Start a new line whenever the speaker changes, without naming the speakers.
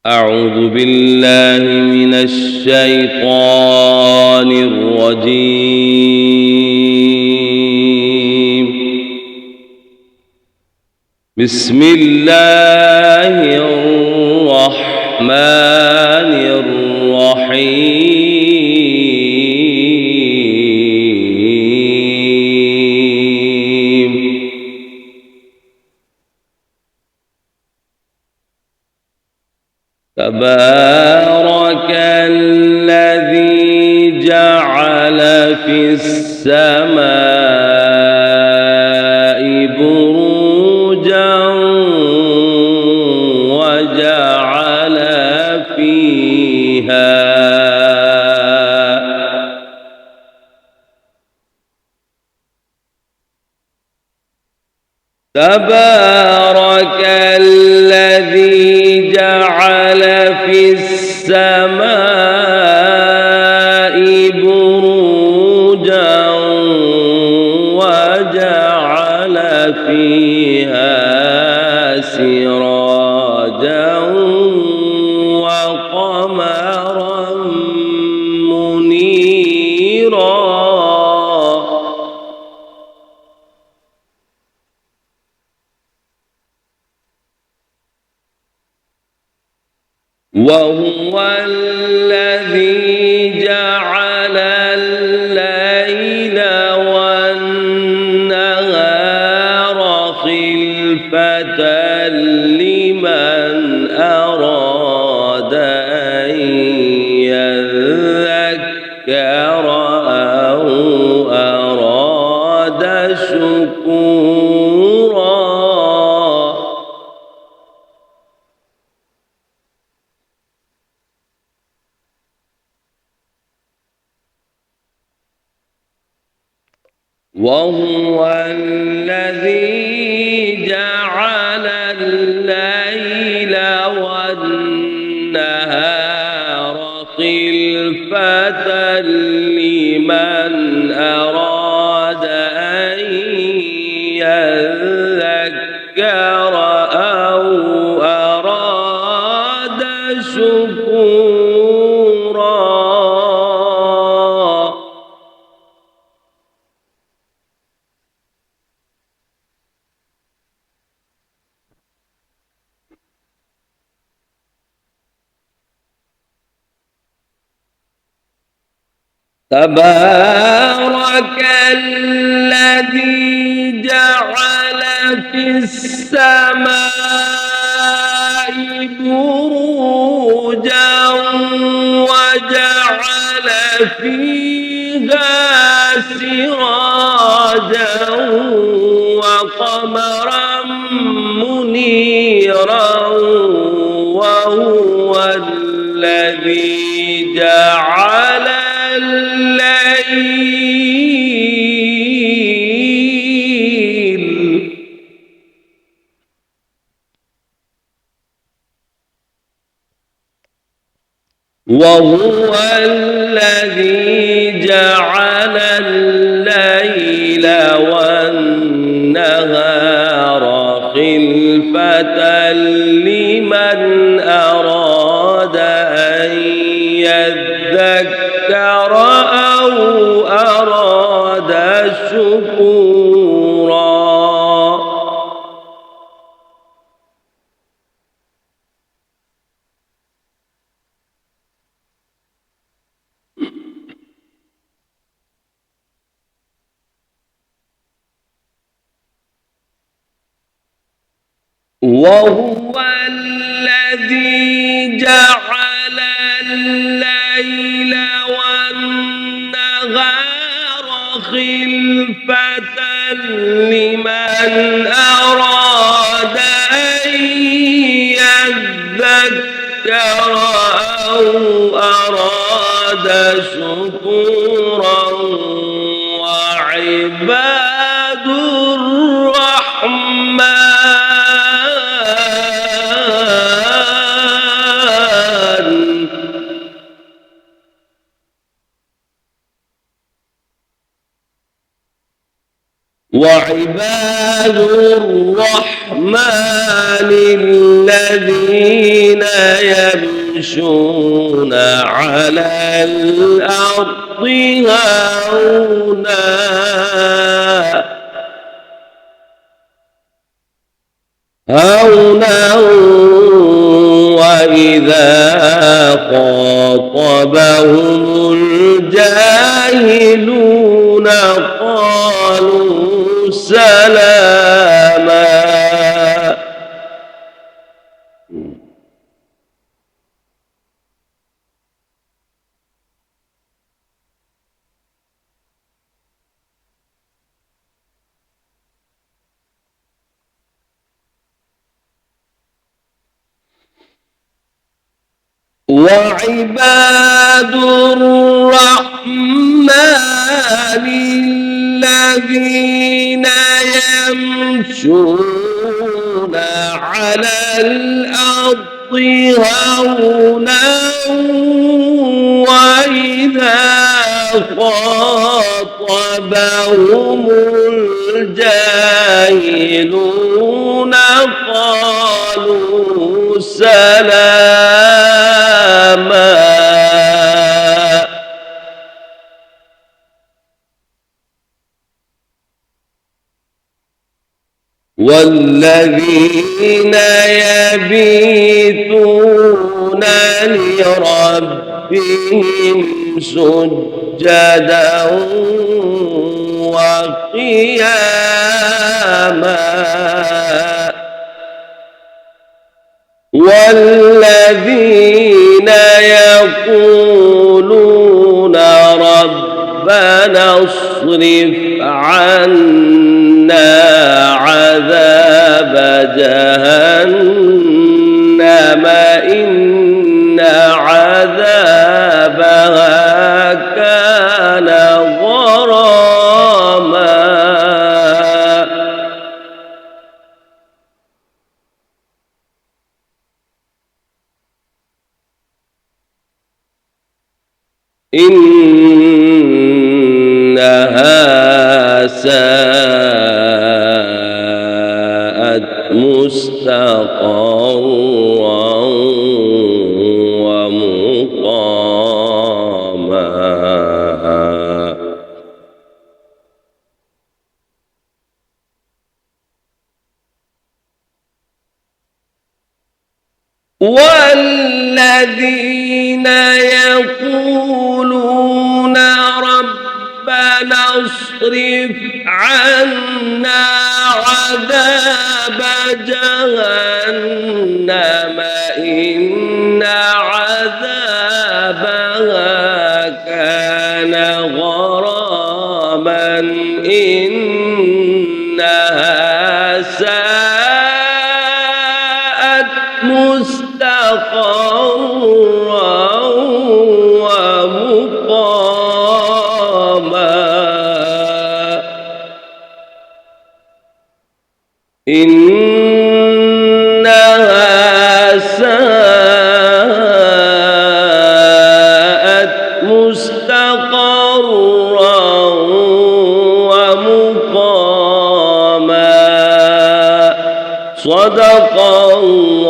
أعوذ بالله من الشيطان الرجيم. بسم الله الرحمن الرحيم. تبارك الذي جعل في السماء بروجا وجعل فيها تبارك الذي جعل في السماء بروجا وجعل فيها سراجا وقمرا منيرا. وهو الذي جعل الليل والنهار خلفة لمن أراد أن يذكر أو أراد شكورا. وهو الذي جعل الليل والنهار خلفة لمن أراد أن يذكر أو أراد شكورا. تبارك الذي جعل في السماء بروجا وجعل فيها سراجا وقمرا منيرا. وهو الذي جعل وهو الذي جعل الليل والنهار خلفة لمن أراد أن يذكر أو أراد شكورا. وهو الذي جعل الليل والنهار خلفة لمن أراد أن يذكر أو أراد شكورا. وعباد الرحمن وعباد الرحمن الذين يمشون على الأرض هونا وإذا خاطبهم الجاهلون قالوا سلاما. وعباد الرحمن الذين يمشون على الأرض هونا وإذا خاطبهم الجاهلون قالوا سلاما. والذين يبيتون لربهم سجدا وقياما والذين يقولون ربنا اصرف عنا عذاب جهنم إن عذابها كان غراما. إنها ساءت مستقرا ومقاما. والذين يقولون ربنا اصرف عنا عذاب جهنم إن عذابها كان غراما إنها ساءت مستقرا ومقاما. إنها ساءت مستقرا ومقاما. صدق الله